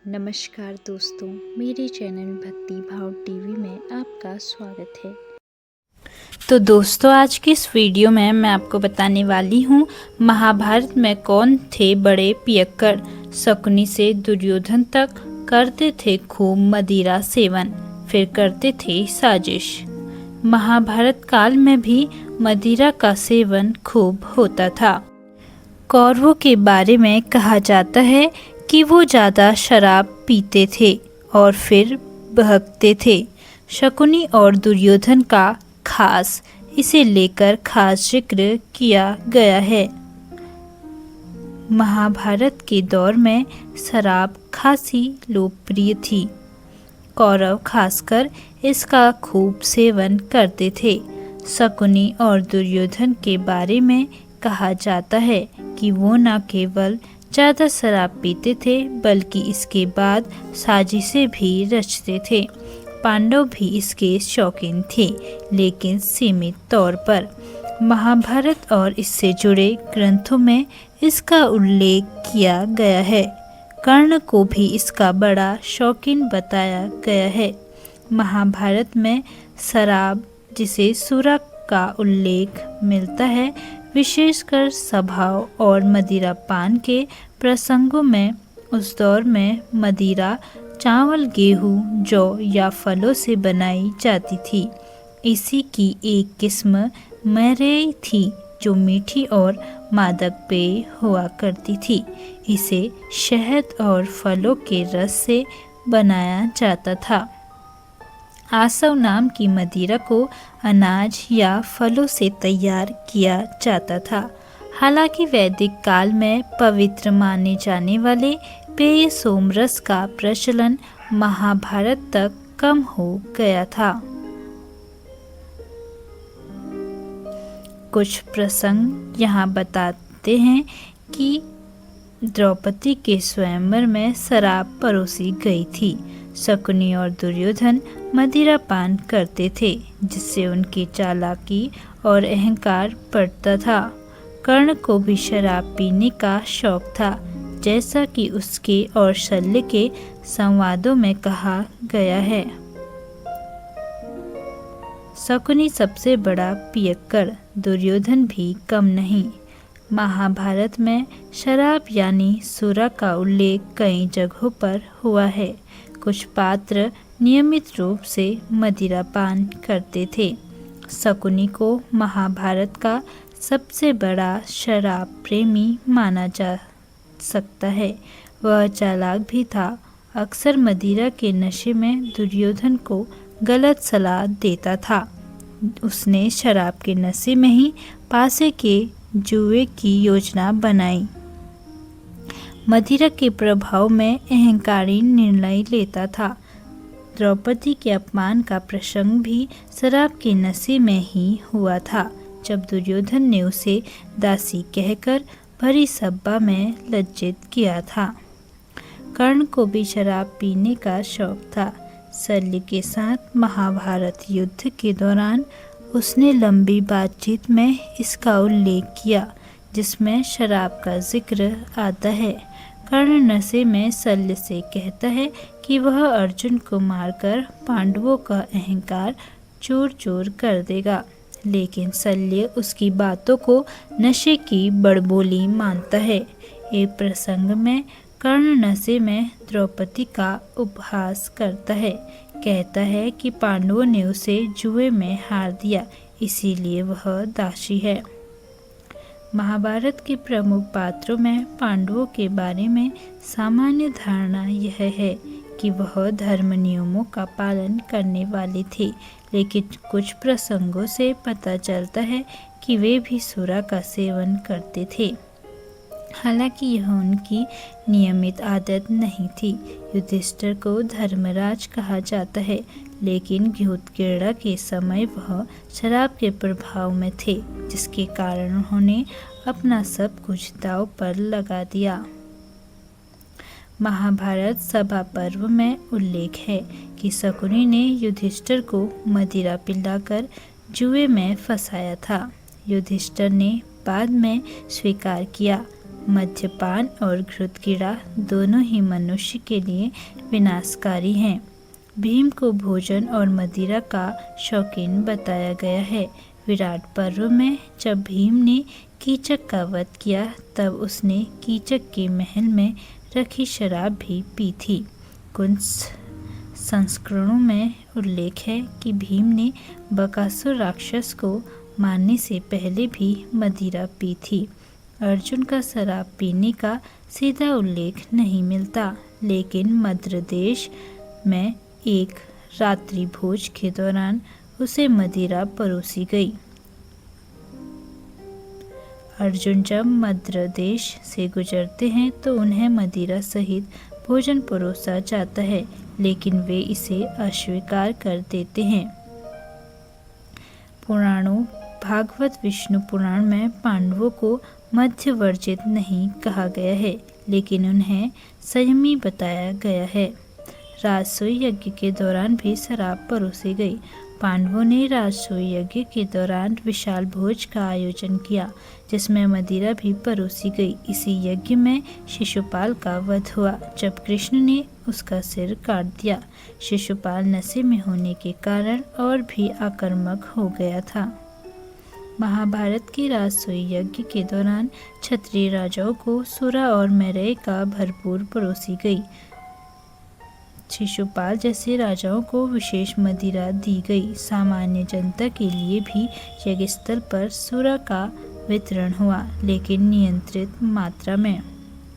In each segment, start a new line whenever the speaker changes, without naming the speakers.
नमस्कार दोस्तों, मेरे चैनल भक्ति भाव टीवी में आपका स्वागत है। तो दोस्तों, आज की इस वीडियो में मैं आपको बताने वाली हूँ महाभारत में कौन थे बड़े पियक्कड़। शकुनी से दुर्योधन तक करते थे खूब मदिरा सेवन, फिर करते थे साजिश। महाभारत काल में भी मदिरा का सेवन खूब होता था। कौरवों के बारे में कहा जाता है कि वो ज़्यादा शराब पीते थे और फिर बहकते थे। शकुनी और दुर्योधन का खास इसे लेकर खास जिक्र किया गया है। महाभारत के दौर में शराब खासी लोकप्रिय थी। कौरव खासकर इसका खूब सेवन करते थे। शकुनी और दुर्योधन के बारे में कहा जाता है कि वो न केवल ज़्यादा शराब पीते थे बल्कि इसके बाद साजिशें भी रचते थे। पांडव भी इसके शौकीन थे, लेकिन सीमित तौर पर। महाभारत और इससे जुड़े ग्रंथों में इसका उल्लेख किया गया है। कर्ण को भी इसका बड़ा शौकीन बताया गया है। महाभारत में शराब जिसे सुरा का उल्लेख मिलता है, विशेषकर सभाओं और मदिरा पान के प्रसंगों में। उस दौर में मदिरा चावल, गेहूं, जौ या फलों से बनाई जाती थी। इसी की एक किस्म मरेई थी जो मीठी और मादक पेय हुआ करती थी। इसे शहद और फलों के रस से बनाया जाता था। आसव नाम की मदिरा को अनाज या फलों से तैयार किया जाता था। हालांकि वैदिक काल में पवित्र माने जाने वाले पेय सोमरस का प्रचलन महाभारत तक कम हो गया था। कुछ प्रसंग यहाँ बताते हैं कि द्रौपदी के स्वयंवर में शराब परोसी गई थी। शकुनी और दुर्योधन मदिरा पान करते थे, जिससे उनकी चालाकी और अहंकार बढ़ता था। कर्ण को भी शराब पीने का शौक था, जैसा कि उसके और शल्य के संवादों में कहा गया है। शकुनी सबसे बड़ा पियक्कड़, दुर्योधन भी कम नहीं। महाभारत में शराब यानी सुरा का उल्लेख कई जगहों पर हुआ है। कुछ पात्र नियमित रूप से मदिरा पान करते थे। शकुनी को महाभारत का सबसे बड़ा शराब प्रेमी माना जा सकता है। वह चालाक भी था। अक्सर मदिरा के नशे में दुर्योधन को गलत सलाह देता था। उसने शराब के नशे में ही पासे के जुए की योजना बनाई। मदिरा के प्रभाव में अहंकारी निर्णय लेता था। द्रौपदी के अपमान का प्रसंग भी शराब के नशे में ही हुआ था, जब दुर्योधन ने उसे दासी कहकर भरी सभा में लज्जित किया था। कर्ण को भी शराब पीने का शौक था। शल्य के साथ महाभारत युद्ध के दौरान उसने लंबी बातचीत में इसका उल्लेख किया, जिसमें शराब का जिक्र आता है। कर्ण नशे में शल्य से कहता है कि वह अर्जुन को मारकर पांडवों का अहंकार चूर चूर कर देगा, लेकिन शल्य उसकी बातों को नशे की बड़बोली मानता है। एक प्रसंग में कर्ण नशे में द्रौपदी का उपहास करता है। कहता है कि पांडवों ने उसे जुए में हार दिया, इसीलिए वह दासी है। महाभारत के प्रमुख पात्रों में पांडवों के बारे में सामान्य धारणा यह है कि वह धर्म नियमों का पालन करने वाले थे, लेकिन कुछ प्रसंगों से पता चलता है कि वे भी सुरा का सेवन करते थे। हालांकि यह उनकी नियमित आदत नहीं थी। युधिष्ठिर को धर्मराज कहा जाता है, लेकिन घृतक्रीड़ा के समय वह शराब के प्रभाव में थे, जिसके कारण उन्होंने अपना सब कुछ दांव पर लगा दिया। महाभारत सभा पर्व में उल्लेख है कि शकुनी ने युधिष्ठिर को मदिरा पिलाकर जुए में फंसाया था। युधिष्ठिर ने बाद में स्वीकार किया। मद्यपान और घृतक्रीड़ा दोनों ही मनुष्य के लिए विनाशकारी हैं। भीम को भोजन और मदिरा का शौकीन बताया गया है। विराट पर्व में जब भीम ने कीचक का वध किया तब उसने कीचक के महल में रखी शराब भी पी थी। कुछ संस्करणों में उल्लेख है कि भीम ने बकासुर राक्षस को मारने से पहले भी मदिरा पी थी। अर्जुन का शराब पीने का सीधा उल्लेख नहीं मिलता, लेकिन मद्र देश में एक रात्रि भोज के दौरान उसे मदिरा परोसी गई। अर्जुन जब मद्र देश से गुजरते हैं तो उन्हें मदिरा सहित भोजन परोसा जाता है, लेकिन वे इसे अस्वीकार कर देते हैं। पुराणों भागवत विष्णु पुराण में पांडवों को मद्य वर्जित नहीं कहा गया है, लेकिन उन्हें संयमी बताया गया है। राजसूय यज्ञ के दौरान भी शराब परोसी गई। पांडवों ने राजसूय यज्ञ के दौरान विशाल भोज का आयोजन किया, जिसमें मदिरा भी परोसी गई। इसी यज्ञ में शिशुपाल का वध हुआ, जब कृष्ण ने उसका सिर काट दिया। शिशुपाल नशे में होने के कारण और भी आक्रामक हो गया था। महाभारत के राजसूय यज्ञ के दौरान क्षत्रिय राजाओं को सुरा और मैरेय का भरपूर परोसी गई। शिशुपाल जैसे राजाओं को विशेष मदिरा दी गई। सामान्य जनता के लिए भी यज्ञस्थल पर सुरा का वितरण हुआ, लेकिन नियंत्रित मात्रा में।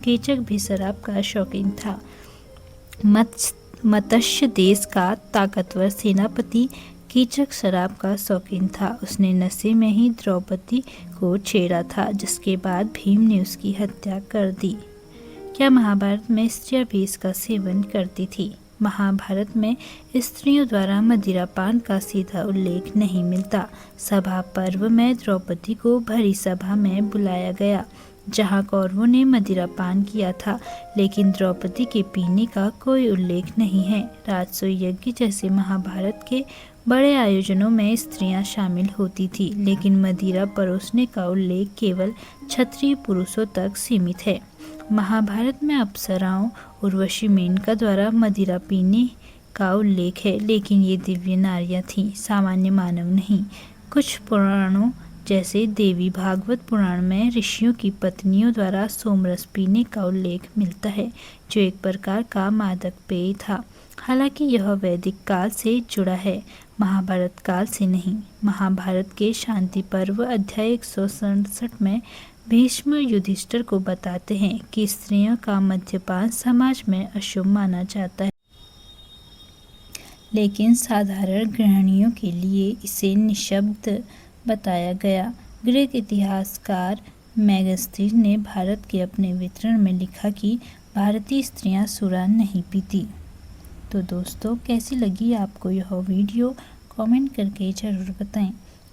कीचक भी शराब का शौकीन था। मत्स्य देश का ताकतवर सेनापति कीचक शराब का शौकीन था। उसने नशे में ही द्रौपदी को छेड़ा था, जिसके बाद भीम ने उसकी हत्या कर दी। क्या महाभारत में स्त्रियां भी इसका सेवन करती थी? महाभारत में स्त्रियों द्वारा मदिरापान का सीधा उल्लेख नहीं मिलता। सभा पर्व में द्रौपदी को भरी सभा में बुलाया गया, जहां कौरवों ने मदिरापान किया था, लेकिन द्रौपदी के पीने का कोई उल्लेख नहीं है। राजसूय यज्ञ जैसे महाभारत के बड़े आयोजनों में स्त्रियां शामिल होती थी, लेकिन मदिरा परोसने का उल्लेख केवल क्षत्रिय पुरुषों तक सीमित है। महाभारत में अप्सराओं उर्वशी मेनका द्वारा मदिरा पीने का उल्लेख है, लेकिन ये दिव्य नारियां थीं, सामान्य मानव नहीं। कुछ पुराणों जैसे देवी भागवत पुराण में ऋषियों की पत्नियों द्वारा सोमरस पीने का उल्लेख मिलता है, जो एक प्रकार का मादक पेय था। हालांकि यह वैदिक काल से जुड़ा है, महाभारत काल से नहीं। महाभारत के शांति पर्व अध्याय 167 में भीष्म युधिष्ठिर को बताते हैं कि स्त्रियों का मद्यपान समाज में अशुभ माना जाता है, लेकिन साधारण गृहिणियों के लिए इसे निषिद्ध बताया गया। ग्रीक इतिहासकार मेगस्थनीज ने भारत के अपने विवरण में लिखा कि भारतीय स्त्रियां सुरा नहीं पीती। तो दोस्तों, कैसी लगी आपको यह वीडियो? कमेंट करके ज़रूर बताएं,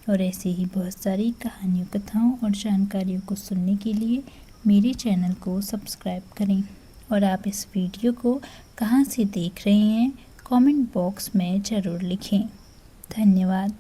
और ऐसे ही बहुत सारी कहानियों, कथाओं और जानकारियों को सुनने के लिए मेरे चैनल को सब्सक्राइब करें। और आप इस वीडियो को कहां से देख रहे हैं, कमेंट बॉक्स में ज़रूर लिखें। धन्यवाद।